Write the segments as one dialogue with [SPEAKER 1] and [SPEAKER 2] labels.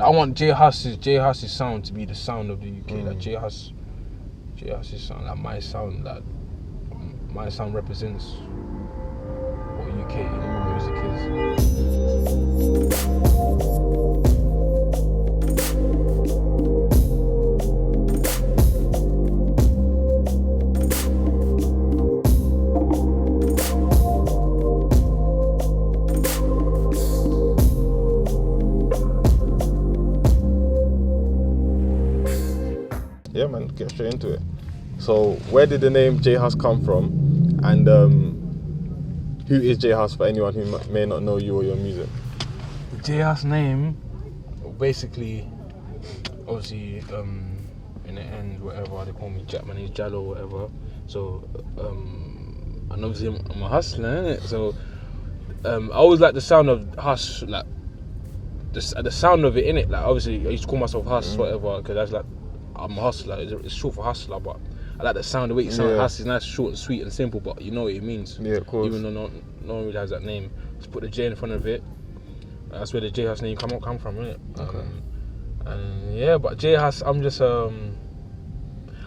[SPEAKER 1] I want J Hus's sound to be the sound of the UK. Like J Hus's sound, like my sound represents what UK music is.
[SPEAKER 2] Yeah, man, get straight into it. So, where did the name J Hus come from? And who is J Hus for anyone who may not know you or your music?
[SPEAKER 1] J Hus name, basically, obviously, in the end, whatever, they call me Jack, my name's Jallo or whatever. So, and obviously I'm a hustler, innit? So, I always like the sound of Hus, like, the sound of it, innit? Like, obviously, I used to call myself Hus, whatever, because that's like, I'm a hustler, it's short for hustler, but I like the sound, the way it sounds. Hus is nice, short and sweet and simple, but you know what it means.
[SPEAKER 2] Yeah, of course.
[SPEAKER 1] Even though no one really has that name. Just put the J in front of it. That's where the J Hus name come from, innit?
[SPEAKER 2] Okay.
[SPEAKER 1] And yeah, but J Hus, I'm just I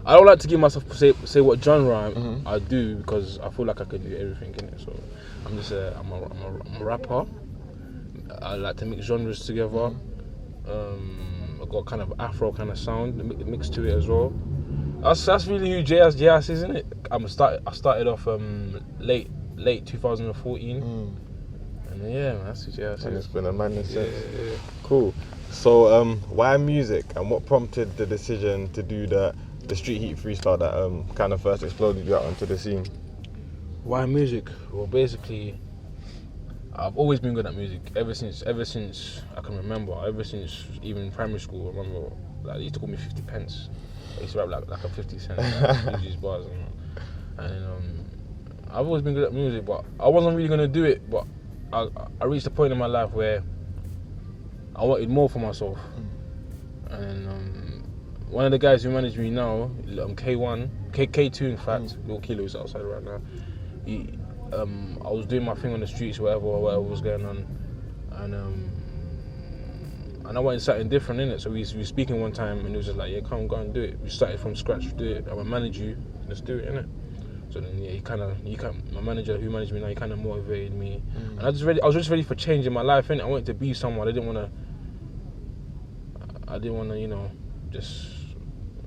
[SPEAKER 1] don't like to give myself say what genre I do, because I feel like I can do everything, innit? So I'm just I'm a rapper. I like to mix genres together. I got kind of Afro kind of sound mixed to it as well. That's really who J Hus is, isn't it? I started off late 2014, and yeah, man, that's who J Hus is.
[SPEAKER 2] And it's been a madness since.
[SPEAKER 1] Yeah.
[SPEAKER 2] Cool. So why music, and what prompted the decision to do the street heat freestyle that kind of first exploded you out onto the scene?
[SPEAKER 1] Why music? Well, basically, I've always been good at music ever since I can remember. Ever since even primary school, I remember like, they used to call me 50 pence. I used to rap like a 50 cent, use these bars, and I've always been good at music, but I wasn't really gonna do it. But I reached a point in my life where I wanted more for myself, and one of the guys who managed me now, K2 in fact, Lil Kilo is outside right now. I was doing my thing on the streets, whatever was going on, and I wanted something different in it. So we were speaking one time, and he was just like, "Yeah, come go and do it. We started from scratch, do it. I'm gonna manage you. Let's do it, innit?" So then my manager who managed me now, he kind of motivated me, and I was just ready for change in my life, innit? I wanted to be someone. I didn't wanna, you know, just.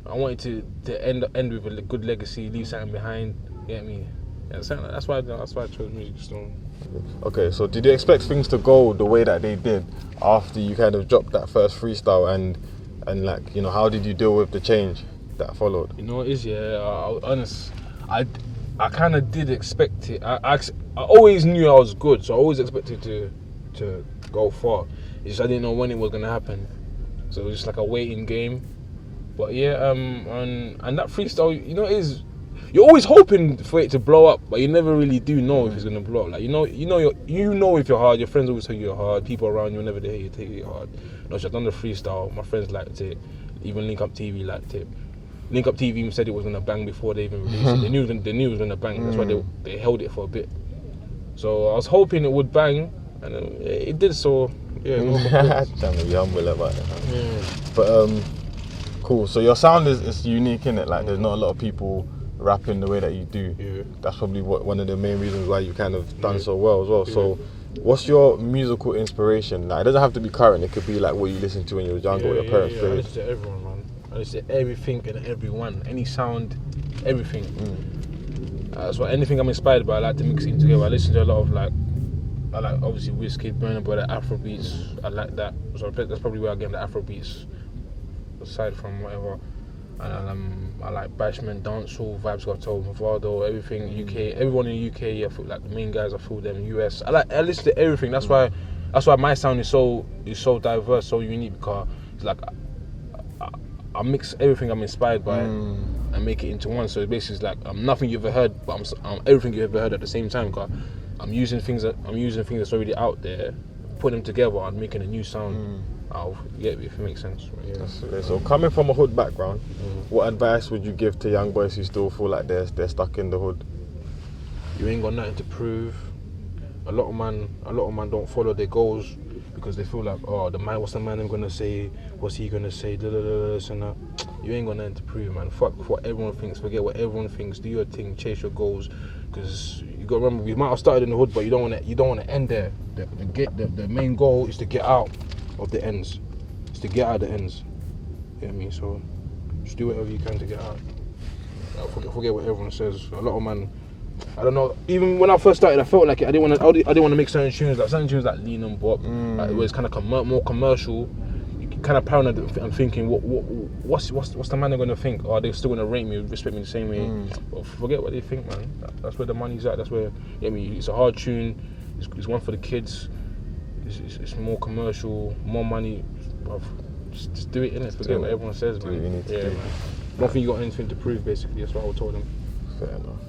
[SPEAKER 1] I wanted to end with a good legacy, leave something behind. You get me? Yeah, that's why I chose music still.
[SPEAKER 2] Okay, so did you expect things to go the way that they did after you kind of dropped that first freestyle, and like, you know, how did you deal with the change that followed?
[SPEAKER 1] You know what it is, yeah, I kind of did expect it. I always knew I was good, so I always expected to go far. It's just I didn't know when it was gonna happen, so it was just like a waiting game. But yeah, and that freestyle, you know, you're always hoping for it to blow up, but you never really do know if it's gonna blow up. Like you know if you're hard. Your friends always tell you you're hard. People around you whenever they hear you take it hard. No, I've done the freestyle. My friends liked it. Even Link Up TV liked it. Link Up TV even said it was gonna bang before they even released it. They knew it was gonna bang. That's why they held it for a bit. So I was hoping it would bang, and it did. So yeah.
[SPEAKER 2] Trying to be humble about it.
[SPEAKER 1] Yeah.
[SPEAKER 2] But cool. So your sound is unique, innit? Like there's not a lot of people rapping the way that you do.
[SPEAKER 1] Yeah.
[SPEAKER 2] That's probably one of the main reasons why you kind of done so well as well. Yeah. So what's your musical inspiration? Like, it doesn't have to be current, it could be like what you listened to when you were younger, what your parents played.
[SPEAKER 1] I listen to everyone, man. I listen to everything and everyone, any sound, everything. So anything I'm inspired by, I like to mix it together. I listen to a lot of I like obviously Wizkid, Burna Boy, like Afro beats. I like that. So that's probably where I get the Afro beats, aside from whatever. And I like Bashment, dancehall, Vibes Got Told, Mavado, everything UK, everyone in the UK. I feel like the main guys, I feel them US. I listen to everything. That's why my sound is so diverse, so unique, because it's like I mix everything I'm inspired by and make it into one. So it's basically like nothing you've ever heard, but I'm everything you've ever heard at the same time. Because I'm using things that's already out there, putting them together and making a new sound. I'll get it if it makes sense. Yeah.
[SPEAKER 2] So coming from a hood background, what advice would you give to young boys who still feel like they're stuck in the hood?
[SPEAKER 1] You ain't got nothing to prove. A lot of man don't follow their goals because they feel like, oh, what's the man gonna say? What's he gonna say? This and that. You ain't got nothing to prove, man. Fuck what everyone thinks. Forget what everyone thinks. Do your thing. Chase your goals. Because you got to remember, we might have started in the hood, but you don't want to end there. The main goal is to get out of the ends. It's to get out of the ends. You know what I mean? So just do whatever you can to get out. Forget what everyone says. A lot of man, I don't know. Even when I first started, I felt like I didn't want to make certain tunes like Lean and Bop. Like, it was kind of more commercial. You kind of paranoid and thinking, what's the man gonna think? Are they still gonna rate me, respect me the same way? But forget what they think, man. That's where the money's at. That's where, you know what I mean? It's a hard tune. It's one for the kids. It's more commercial, more money. Bruv, just do it, innit? Forget what everyone says, man.
[SPEAKER 2] You need to do.
[SPEAKER 1] Man. I don't think you got anything to prove, basically. That's what I would tell them.
[SPEAKER 2] Fair enough.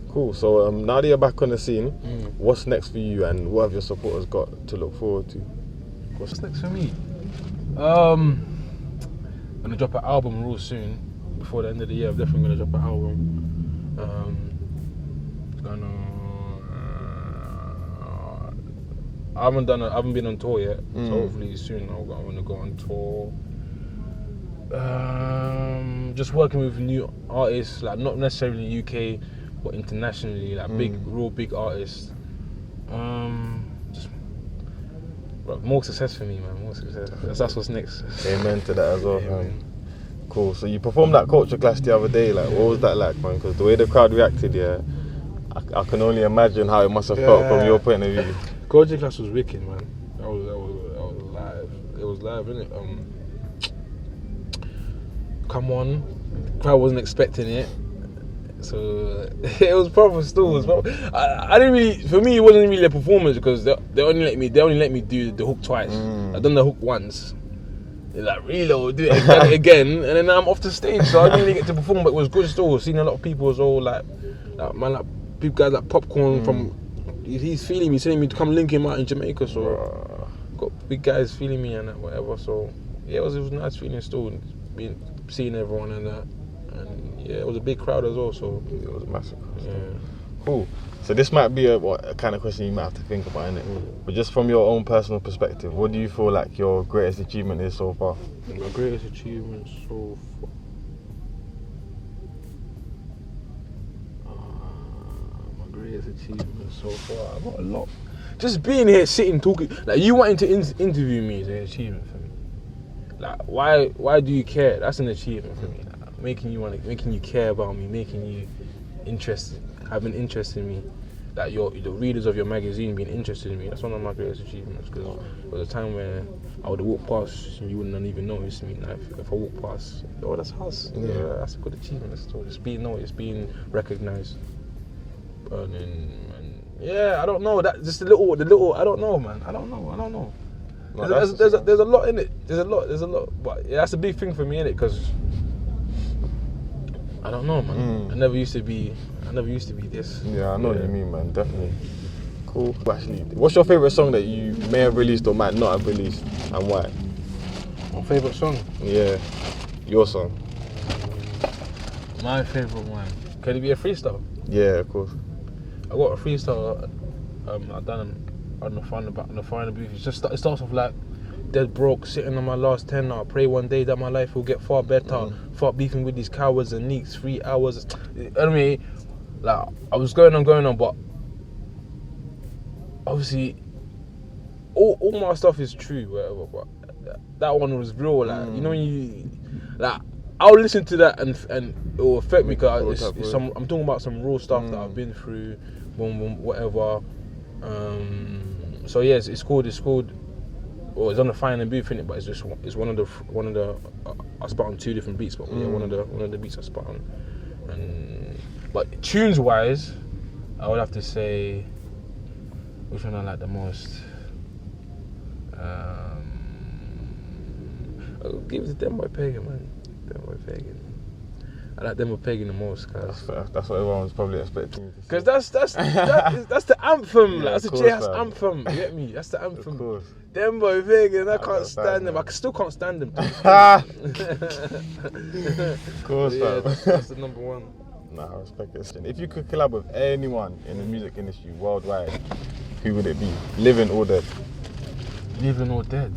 [SPEAKER 2] Cool. So now that you're back on the scene, what's next for you, and what have your supporters got to look forward to?
[SPEAKER 1] What's next for me? I'm gonna drop an album real soon. Before the end of the year, I'm definitely gonna drop an album. I haven't been on tour yet, so hopefully soon I'm gonna go on tour. Just working with new artists, like not necessarily in the UK, but internationally, like real big artists. Just more success for me, man. More success. That's what's next.
[SPEAKER 2] Amen to that as well, man. Cool. So you performed that culture clash the other day. Like, what was that like, man? Because the way the crowd reacted, I can only imagine how it must have felt from your point of view.
[SPEAKER 1] Culture clash was wicked, man. That was live. It was live, innit? Come on, crowd wasn't expecting it, so it was proper still. I didn't really. For me, it wasn't really a performance because they only let me do the hook twice. I've done the hook once. They're like, reload, do it again, and then I'm off the stage. So I didn't really get to perform, but it was good still. Seeing a lot of people as well, like people guys like Popcorn from. He's feeling me, telling me to come link him out in Jamaica. So got big guys feeling me and that, whatever. So yeah, it was a nice feeling still, seeing everyone and that. And yeah, it was a big crowd as well. So
[SPEAKER 2] it was massive.
[SPEAKER 1] Yeah.
[SPEAKER 2] Cool. So this might be a kind of question you might have to think about, innit? But just from your own personal perspective, what do you feel like your greatest achievement is so far?
[SPEAKER 1] My greatest achievement so far. Achievement so far. I've got a lot. Just being here, sitting, talking. Like, you wanting to interview me is an achievement for me. Like, why do you care? That's an achievement for me. Like, making you care about me, making you interested, having interest in me. Like the readers of your magazine being interested in me. That's one of my greatest achievements. Because there was a time where I would walk past and you wouldn't even notice me. Like, if I walk past, oh, that's Hus. Yeah, that's a good achievement. That's all. Just being noticed, being recognised. And yeah, I don't know. That just the little. I don't know, man. I don't know. There's a lot in it. There's a lot. But yeah, that's a big thing for me, innit? Because I don't know, man. I never used to be this.
[SPEAKER 2] Yeah, I know what you mean, man. Definitely. Cool. Actually, what's your favourite song that you may have released or might not have released, and why?
[SPEAKER 1] My favourite song?
[SPEAKER 2] Yeah, your song.
[SPEAKER 1] My favourite one. Can it be a freestyle?
[SPEAKER 2] Yeah, of course.
[SPEAKER 1] I got a freestyle I've done on the final booth. It starts off like dead broke, sitting on my last 10. I pray one day that my life will get far better. Fuck beefing with these cowards and neeks. 3 hours. I mean, like, I was going on, but obviously all my stuff is true, whatever. But that one was real. Like, you know, when you like, I'll listen to that and it will affect me because I'm talking about some real stuff that I've been through, whatever. So yeah, it's called. Well, it's on the final booth, innit? But it's one of the. I spot on 2 different beats, but yeah, one of the beats I spot on. But tunes wise, I would have to say which one I like the most. I'll give it to Them Boy Pagan, man. Them Boy Pagan. I like Them Boy Pagan the most, cause
[SPEAKER 2] that's what everyone's probably expecting.
[SPEAKER 1] Cause that's the anthem.
[SPEAKER 2] Yeah,
[SPEAKER 1] like, that's the J Hus anthem. You get me? That's the anthem.
[SPEAKER 2] Of course.
[SPEAKER 1] Them Boy Pagan. I can't stand them. I still can't stand them.
[SPEAKER 2] Of course,
[SPEAKER 1] yeah, that's the number one.
[SPEAKER 2] Nah, I respect it. If you could collab with anyone in the music industry worldwide, who would it be? Living or dead?
[SPEAKER 1] Living or dead.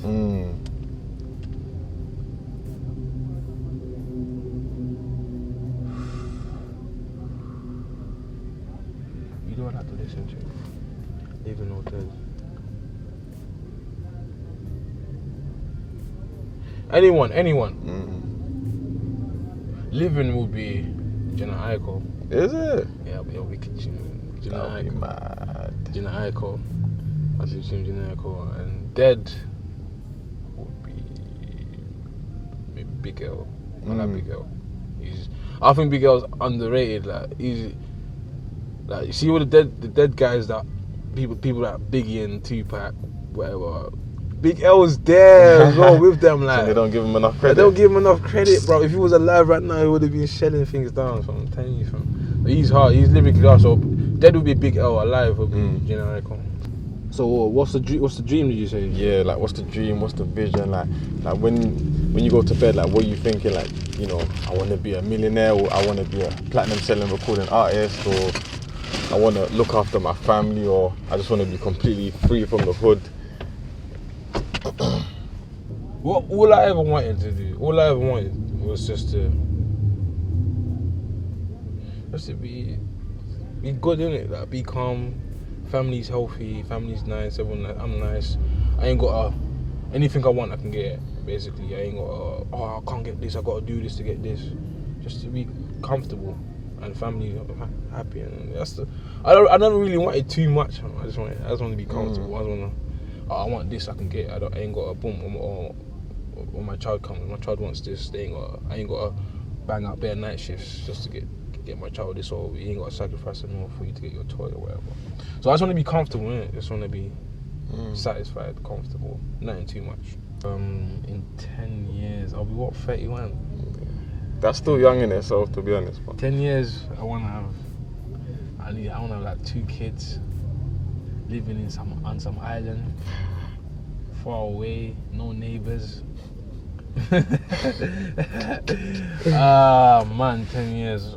[SPEAKER 1] You don't have to listen to. Living or dead. Anyone. Living will be Jenna Aiko.
[SPEAKER 2] Is it?
[SPEAKER 1] Yeah, it'll be Jenna Aiko.
[SPEAKER 2] Mad.
[SPEAKER 1] Jenna Aiko. I see Jenna Aiko. And dead would be Big L. I like Big L. I think Big L's underrated. Like he's like, you see all the dead guys that people like Biggie and Tupac, whatever. Big L's there as well with them. Like
[SPEAKER 2] So they don't give him enough credit.
[SPEAKER 1] They don't give him enough credit, bro. If he was alive right now, he would have been shelling things down. So I'm telling you, fam. But he's hard. He's lyrically hard. So dead would be Big L. Alive would be Jenna Aiko. So what's the dream? Did you say?
[SPEAKER 2] Yeah, like what's the dream? What's the vision? Like when you go to bed, like what are you thinking? Like, you know, I want to be a millionaire, or I want to be a platinum selling recording artist, or I want to look after my family, or I just want to be completely free from the hood.
[SPEAKER 1] All I ever wanted to do, was just to be good in it, like be calm, family's healthy, family's nice, everyone I'm nice. I ain't got anything I want I can get. Basically, I ain't got I can't get this, I gotta do this to get this. Just to be comfortable and family happy, and that's I never really wanted too much. I just want to be comfortable. I want this, I can get. I ain't got a boom or when my child comes. My child wants this. I ain't got to bang out bare night shifts just to get my child this, or you ain't got to sacrifice more for you to get your toy or whatever. So I just want to be comfortable, innit? Just want to be satisfied, comfortable, nothing too much. In 10 years, I'll be 31.
[SPEAKER 2] That's still young in itself, to be honest. But
[SPEAKER 1] 10 years, I want to have like 2 kids, living on some island, far away, no neighbors. Man, 10 years,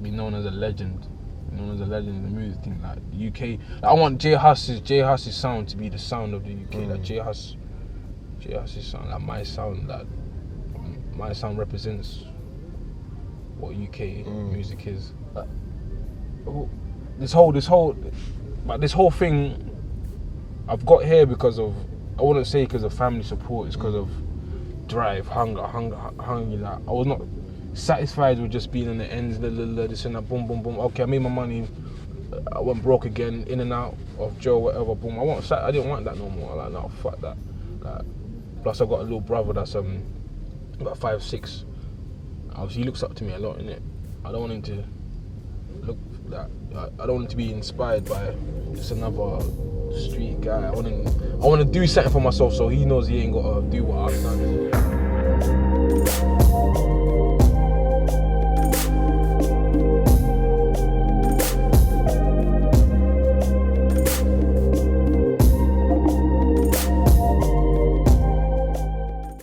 [SPEAKER 1] be known as a legend. In the music thing, like the UK. Like, I want J Hus's sound to be the sound of the UK. Like J Hus's sound, like my sound represents what UK music is. Like, this whole thing I've got here because of, I wouldn't say because of family support, it's because of drive, hunger. Like, I was not satisfied with just being in the ends, this and that, boom. Okay, I made my money, I went broke again, in and out of jail, whatever, boom. I didn't want that no more. Like, no, fuck that. Like, plus I got a little brother that's about 5'6". Obviously he looks up to me a lot, innit? I don't want him to look like, I don't want him to be inspired by just another street guy. I want to do something for myself so he knows he ain't got to do what I've done.